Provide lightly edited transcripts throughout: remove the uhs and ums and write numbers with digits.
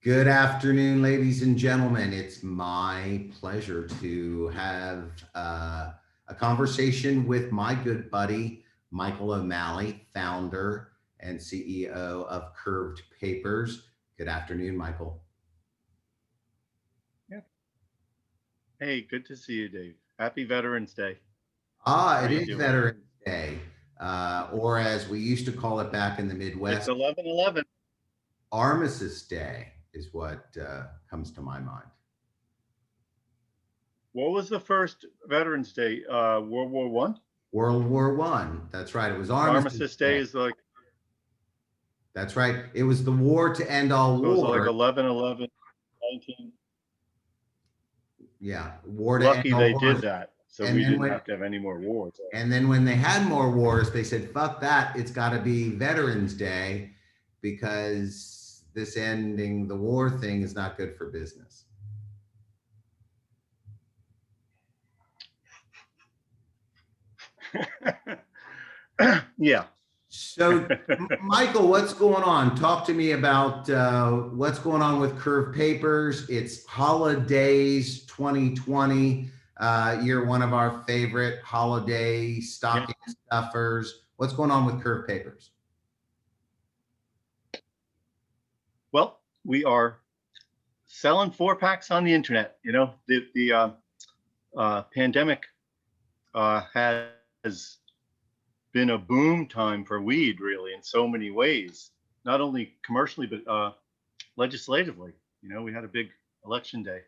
Good afternoon, ladies and gentlemen. It's my pleasure to have a conversation with my good buddy, Michael O'Malley, founder and CEO of Curved Papers. Good afternoon, Michael. Yeah. Hey, good to see you, Dave. Happy Veterans Day. Ah, How are it you is doing? Veterans Day, or as we used to call it back in the It's Midwest, 11/11. Armistice Day is what comes to my mind. What was the first Veterans Day? World War One? World War I. That's right. It was Armistice Armistice Day Day. is like, That's right. It was the war to end all so it's like wars. 11/11, 19. Yeah, war to end Lucky all they wars. did that, so And we then didn't when have to have any more wars. they had more wars, they said, "Fuck that! It's got to be Veterans Day because this ending the war thing is not good for business." Yeah. So, Michael, what's going on? Talk to me about what's going on with Curve Papers. It's holidays 2020. You're one of our favorite holiday Yeah. stocking stuffers. What's going on with Curve Papers? Well, we are selling 4 packs on the internet. You know, the pandemic has been a boom time for weed, really, in so many ways. Not only commercially, but legislatively. You know, we had a big election day,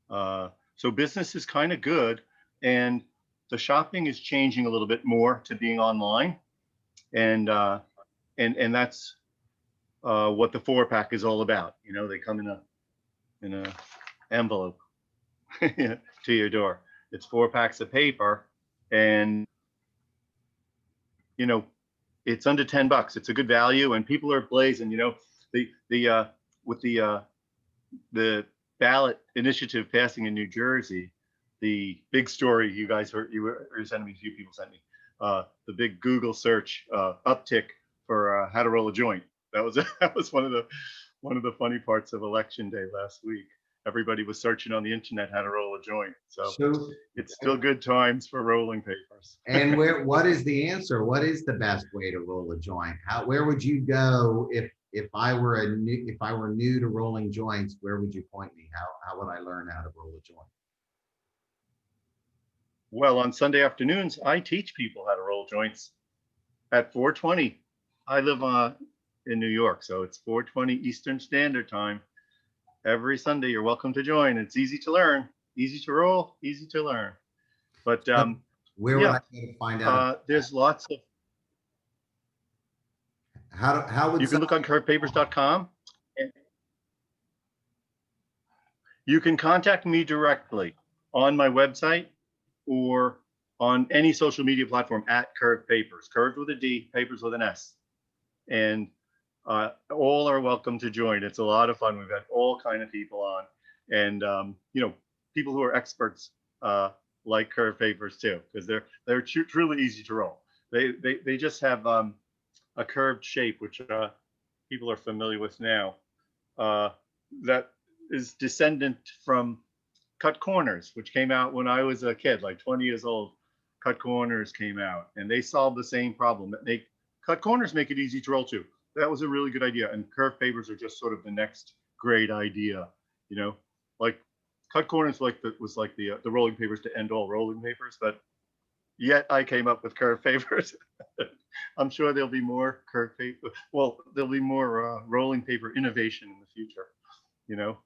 so business is kind of good, and the shopping is changing a little bit more to being online, and that's what the 4 pack is all about. You know, they come in a envelope to your door. It's 4 packs of paper, and you know, it's under $10. It's a good value, and people are blazing. You know, the with the ballot initiative passing in New Jersey, the big story you guys heard, you sent me, a few people sent me, the big Google search uptick for how to roll a joint. That was that was one of the funny parts of election day last week. Everybody was searching on the internet how to roll a joint. So So, it's still good times for rolling papers. and what is the answer? What is the best way to roll a joint? Where would you go if I were new to rolling joints? Where would you point me? How would I learn how to roll a joint? Well, on Sunday afternoons, I teach people how to roll joints at 4:20. I live in New York, so it's 4:20 Eastern Standard Time. Every Sunday, you're welcome to join. It's easy to learn, easy to roll, easy to learn. But So where would I yeah, go to find out about that? there's lots of. How would You can some look on curvepapers.com. And you can contact me directly on my website or on any social media platform at Curved Papers, curved with a D, papers with an S. And all are welcome to join. It's a lot of fun. We've got all kind of people on, and you know, people who are experts like Curved Papers too, because they're truly easy to roll. They just have a curved shape, which people are familiar with now. Uh, that is descendant from cut corners, which came out when I was a kid, like 20 years old. Cut corners came out, and they solved the same problem. That make cut corners make it easy to roll too. That was a really good idea, and curved papers are just sort of the next great idea. You know, like cut corners was like the rolling papers to end all rolling papers, but yet I came up with curved papers. I'm sure there'll be more curved paper. Well, there'll be more rolling paper innovation in the future. You know,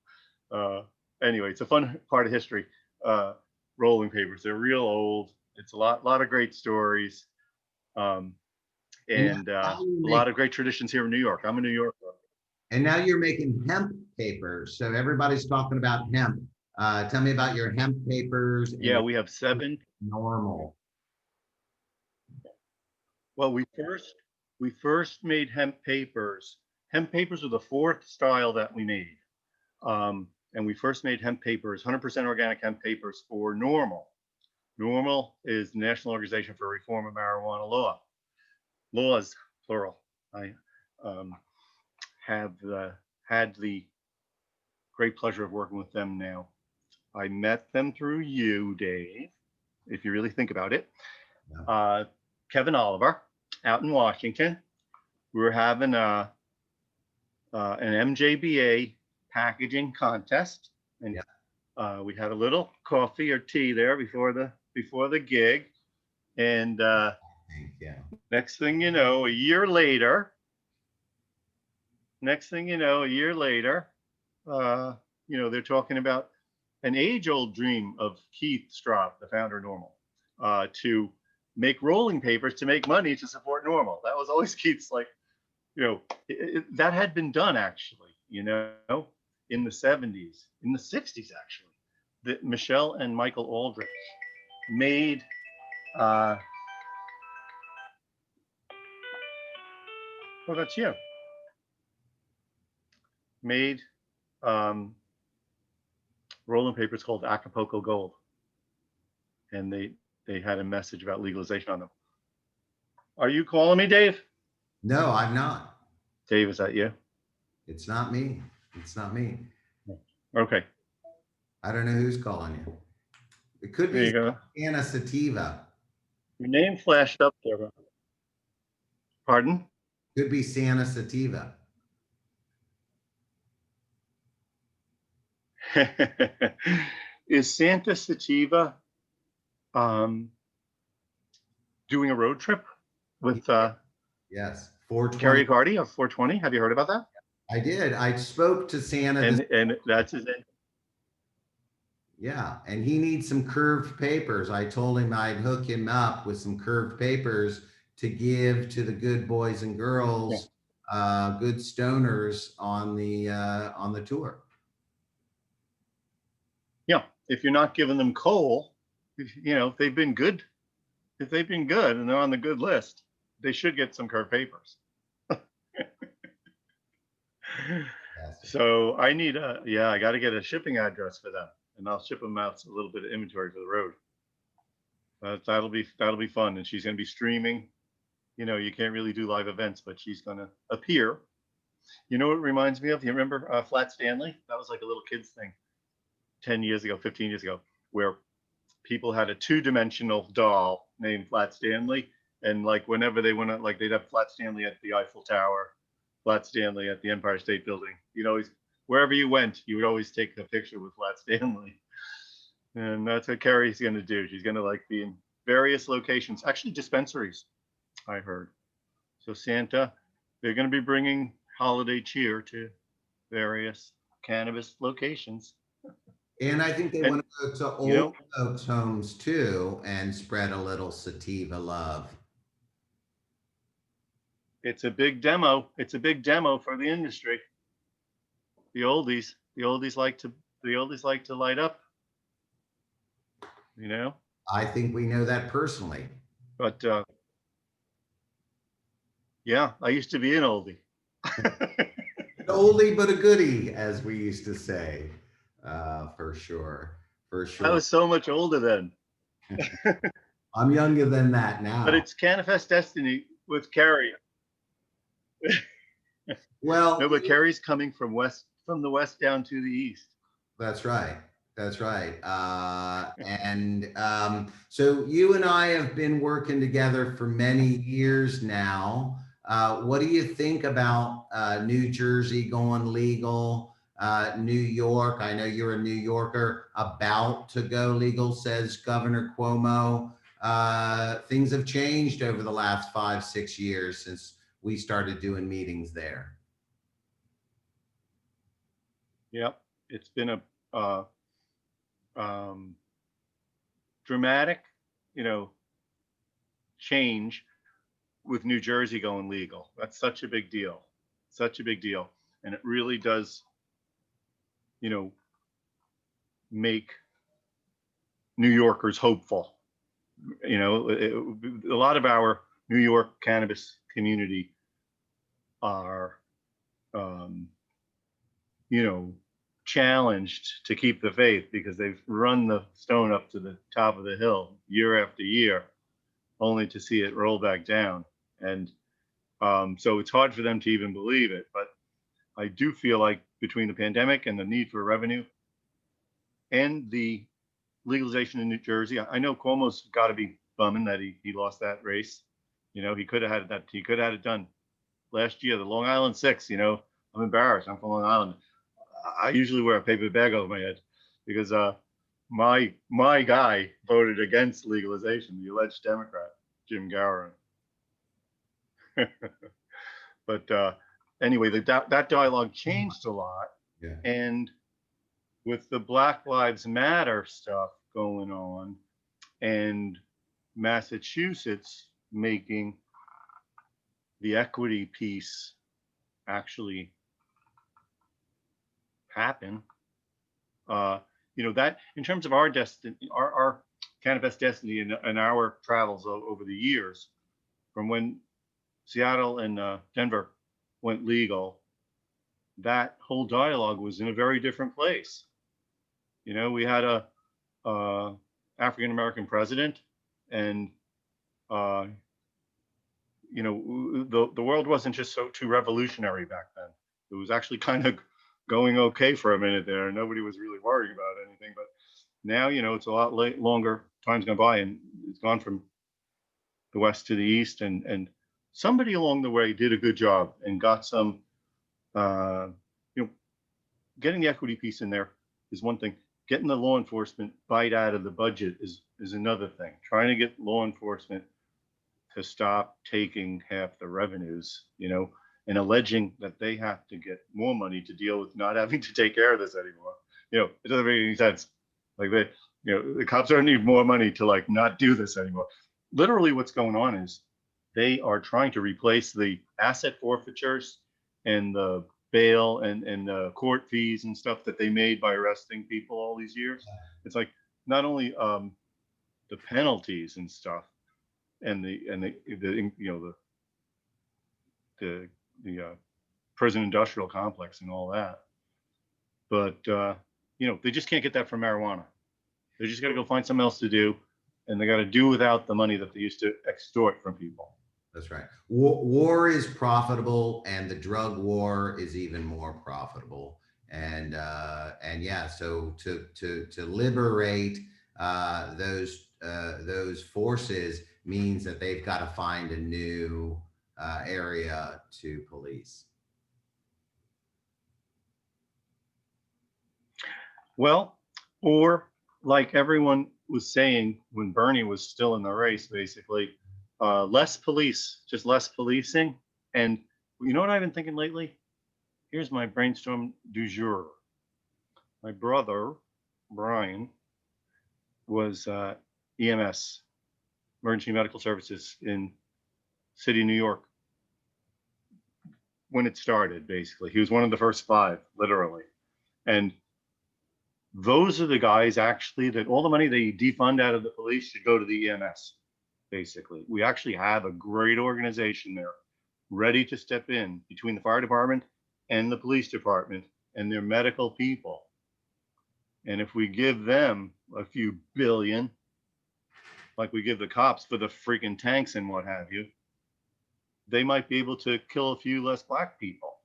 uh, anyway, it's a fun part of history. Uh, Rolling papers, they're real old. It's a lot of great stories, um, and and now you a make lot of great traditions here in New York. I'm a New Yorker. and now you're making hemp papers. So everybody's talking about hemp. Tell me about your hemp papers and Yeah, your we have 7. normal. Well, we first made hemp papers. Hemp papers are the fourth style that we made, and we first made hemp papers, 100% organic hemp papers for Normal. Normal is the National Organization for Reform of Marijuana Law. Laws, plural. I um, have had the great pleasure of working with them now. I met them through you, Dave, if you really think about it. Yeah. Kevin Oliver out in Washington. We were having an MJBA packaging contest, and Yeah. we had a little coffee or tea there before the gig. And Yeah. next thing you know, a year later, they're talking about an age-old dream of Keith Straub, the founder of Normal, to make rolling papers to make money to support Normal. That was always Keith's, like, that had been done actually, in the 70s, in the 60s actually. That Michelle and Michael Aldrich made that's you. Made rolling papers called Acapulco Gold, and they had a message about legalization on them. Are you calling me, Dave? No, I'm not. Dave, is that you? It's not me. It's not me. Okay. I don't know who's calling you. It could There be you go. Anna Sativa. Your name flashed up there. Pardon? Could be Santa Sativa. Is Santa Sativa doing a road trip with Yes. 420. Kerry Cardi of 420? Have you heard about that? I did. I spoke to Santa. And that's his name. Yeah, and he needs some curved papers. I told him I'd hook him up with some curved papers to give to the good boys and girls, good stoners on the tour. Yeah, if you're not giving them coal, if they've been good, and they're on the good list, they should get some curved papers. So I need I got to get a shipping address for them, and I'll ship them out a little bit of inventory for the road. That'll be fun, and she's going to be streaming. You can't really do live events, but she's going to appear. You know what it reminds me of? You remember Flat Stanley? That was like a little kids thing 10 years ago, 15 years ago, where people had a two-dimensional doll named Flat Stanley, and like whenever they went out, like they'd have Flat Stanley at the Eiffel Tower, Flat Stanley at the Empire State Building. Wherever you went, you would always take a picture with Flat Stanley. And that's what Carrie's going to do. She's going to be in various locations, actually dispensaries, I heard. So Santa, they're going to be bringing holiday cheer to various cannabis locations. And I think they want to go to old folks' homes too and spread a little sativa love. It's a big demo. It's a big demo for the industry. The oldies like to light up. I think we know that personally. But yeah, I used to be an oldie. An oldie but a goodie, as we used to say. For sure. I was so much older then. I'm younger than that now. But it's Cannafest destiny with Carrie. Well, no, but Carrie's coming from the west down to the east. That's right. So you and I have been working together for many years now. What do you think about New Jersey going legal? New York, I know you're a New Yorker, about to go legal, says Governor Cuomo. Things have changed over the last 5-6 years since we started doing meetings there. Yep, it's been a dramatic, change with New Jersey going legal. That's such a big deal, and it really does, make New Yorkers hopeful. A lot of our New York cannabis community are, challenged to keep the faith because they've run the stone up to the top of the hill year after year, only to see it roll back down. And so it's hard for them to even believe it. But I do feel like between the pandemic and the need for revenue and the legalization in New Jersey. I know Cuomo's got to be bumming that he lost that race. You know, he could have had that. He could have had it done last year. The Long Island Six. You know, I'm embarrassed. I'm from Long Island. I usually wear a paper bag over my head because my guy voted against legalization. The alleged Democrat, Jim Gowron. But anyway, that dialogue changed a lot, Yeah. and with the Black Lives Matter stuff going on, and Massachusetts making the equity piece actually happen. You know, that in terms of our destiny, our Cannabis destiny and our travels over the years, from when Seattle and Denver went legal, that whole dialogue was in a very different place. You know, we had a African American president, and uh, you know, the world wasn't just so too revolutionary back then. It was actually kind of going okay for a minute there. Nobody was really worrying about anything. But now, you know, it's a lot longer. Time's gone by, and it's gone from the west to the east. And somebody along the way did a good job and got some, you know, getting the equity piece in there is one thing. Getting the law enforcement bite out of the budget is another thing. Trying to get law enforcement to stop taking half the revenues, you know, and alleging that they have to get more money to deal with not having to take care of this anymore. You know, it doesn't make any sense. Like they, you know, the cops don't need more money to like not do this anymore. Literally, what's going on is they are trying to replace the asset forfeitures and the bail and the court fees and stuff that they made by arresting people all these years. It's like not only the penalties and stuff, and the you know the prison industrial complex and all that. But you know, they just can't get that from marijuana. They just got to go find something else to do, and they got to do without the money that they used to extort from people. That's right. War is profitable, and the drug war is even more profitable. And yeah, so to liberate those forces means that they've got to find a new area to police. Well, or like everyone was saying when Bernie was still in the race, basically, less police, just less policing. And you know what I've been thinking lately? Here's my brainstorm du jour. My brother, Brian, was EMS, Emergency Medical Services in city, New York, when it started, basically. He was one of the first five, literally. And those are the guys actually that all the money they defund out of the police should go to the EMS, basically. We actually have a great organization there ready to step in between the fire department and the police department and their medical people. And if we give them a few billion, like we give the cops for the freaking tanks and what have you, they might be able to kill a few less black people.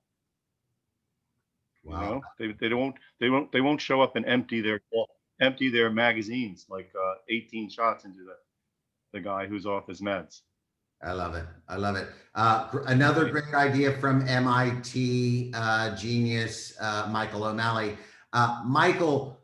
Wow. You know, they won't show up and empty their magazines like 18 shots into the guy who's off his meds. I love it. I love it. Another great idea from MIT genius Michael O'Malley. Michael,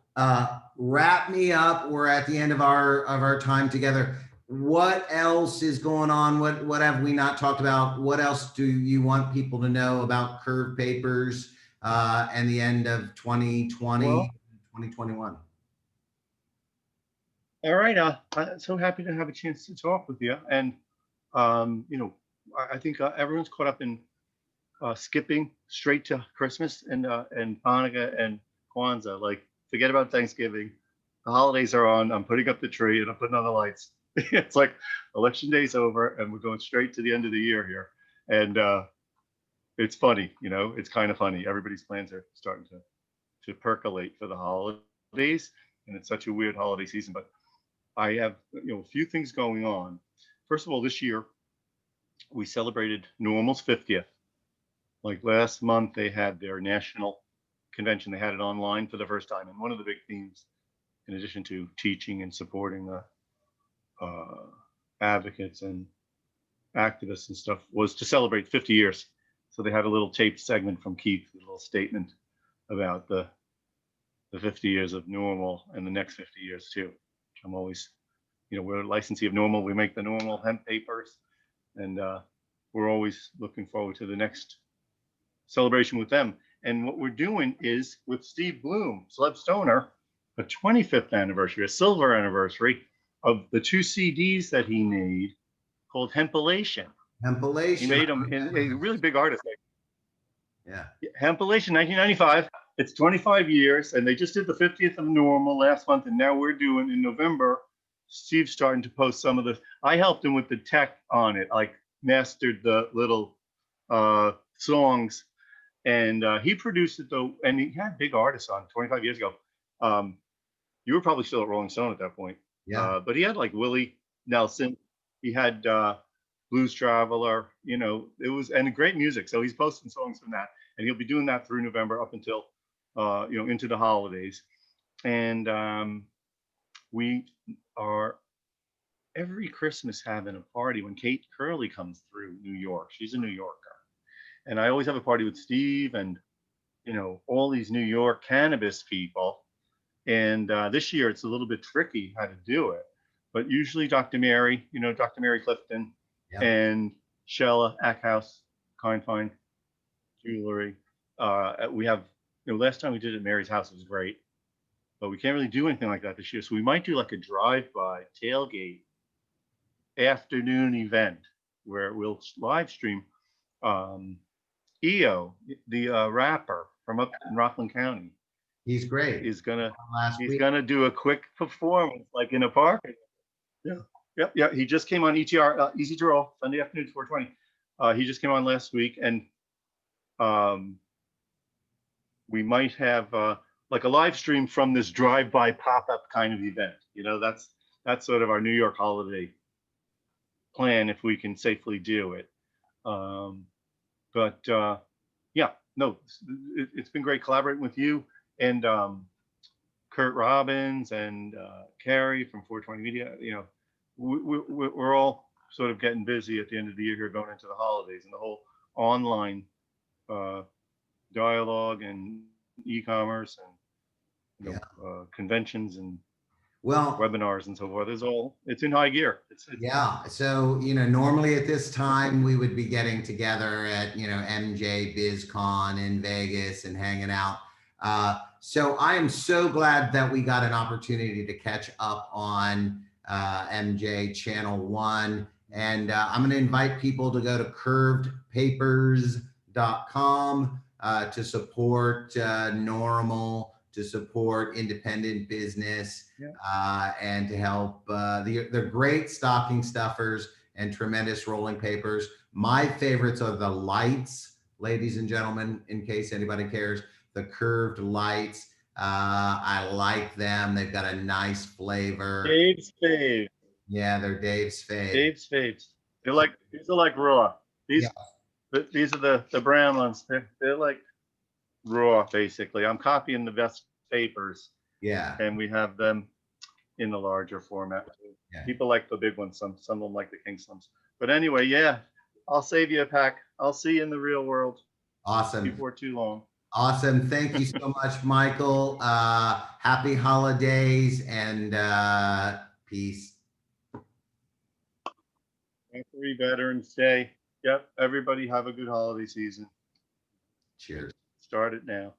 wrap me up. We're at the end of our time together. What else is going on? What have we not talked about? What else do you want people to know about Curve Papers and the end of 2020, well, 2021? All right. I'm so happy to have a chance to talk with you. And you know, I think everyone's caught up in skipping straight to Christmas and Hanukkah and Kwanzaa. Like, forget about Thanksgiving. The holidays are on. I'm putting up the tree and I'm putting on the lights. It's like election day's over and we're going straight to the end of the year here. And it's funny, you know, it's kind of funny. Everybody's plans are starting to percolate for the holidays, and it's such a weird holiday season. But I have, you know, a few things going on. First of all, this year we celebrated NORML's 50th. Like last month, they had their national convention, they had it online for the first time. And one of the big themes, in addition to teaching and supporting the advocates and activists and stuff, was to celebrate 50 years. So they had a little taped segment from Keith, a little statement about the 50 years of NORML and the next 50 years too. Which I'm always, we're a licensee of NORML. We make the NORML hemp papers, and we're always looking forward to the next celebration with them. And what we're doing is with Steve Bloom, Celeb Stoner, a 25th anniversary, a silver anniversary of the 2 CDs that he made called Hempilation. Hempilation. He made them in a really big artist. Yeah. Hempilation, 1995. It's 25 years, and they just did the 50th of NORML last month, and now we're doing in November. Steve's starting to post some of the. I helped him with the tech on it, like mastered the little songs, and he produced it though, and he had big artists on 25 years ago. You were probably still at Rolling Stone at that point. Yeah. But he had like Willie Nelson. He had Blues Traveler. It was and great music. So he's posting songs from that, and he'll be doing that through November up until into the holidays. And we are every Christmas having a party when Kate Curley comes through New York. She's a New Yorker, and I always have a party with Steve and all these New York cannabis people. And this year it's a little bit tricky how to do it, but usually Dr. Mary, Dr. Mary Clifton, Yep. and Shella Ackhouse, Kind Fine Jewelry. We have, last time we did it at Mary's house, it was great, but we can't really do anything like that this year. So we might do like a drive-by tailgate afternoon event where we'll live stream EO, the rapper from up in Rockland County. He's great. He's gonna do a quick performance like in a park. Yeah. He just came on ETR, Easy to Roll, Sunday afternoons, 420. He just came on last week, and we might have like a live stream from this drive-by pop-up kind of event. That's sort of our New York holiday plan if we can safely do it. It's been great collaborating with you and Kurt Robbins and Carrie from 420 Media. We're all sort of getting busy at the end of the year here, going into the holidays, and the whole online dialogue and e-commerce and conventions and webinars and so forth it's in high gear. Yeah. So, normally at this time we would be getting together at, MJ BizCon in Vegas and hanging out. So I am so glad that we got an opportunity to catch up on MJ Channel 1. And I'm going to invite people to go to curvedpapers.com to support NORML, to support independent business, and to help. They're great stocking stuffers and tremendous rolling papers. My favorites are the lights, ladies and gentlemen, in case anybody cares. The curved lights. I like them. They've got a nice flavor. Dave's fave. Yeah, they're Dave's fave. Dave's faves. These are like raw. These are the brown ones. They're like raw, basically. I'm copying the best papers. Yeah. And we have them in the larger format. Yeah. People like the big ones. Some of them like the King Slims. But anyway, I'll save you a pack. I'll see you in the real world. Awesome. Before too long. Awesome. Thank you so much, Michael. Happy holidays and peace. Happy Veterans Day. Yep. Everybody have a good holiday season. Cheers. Start it now.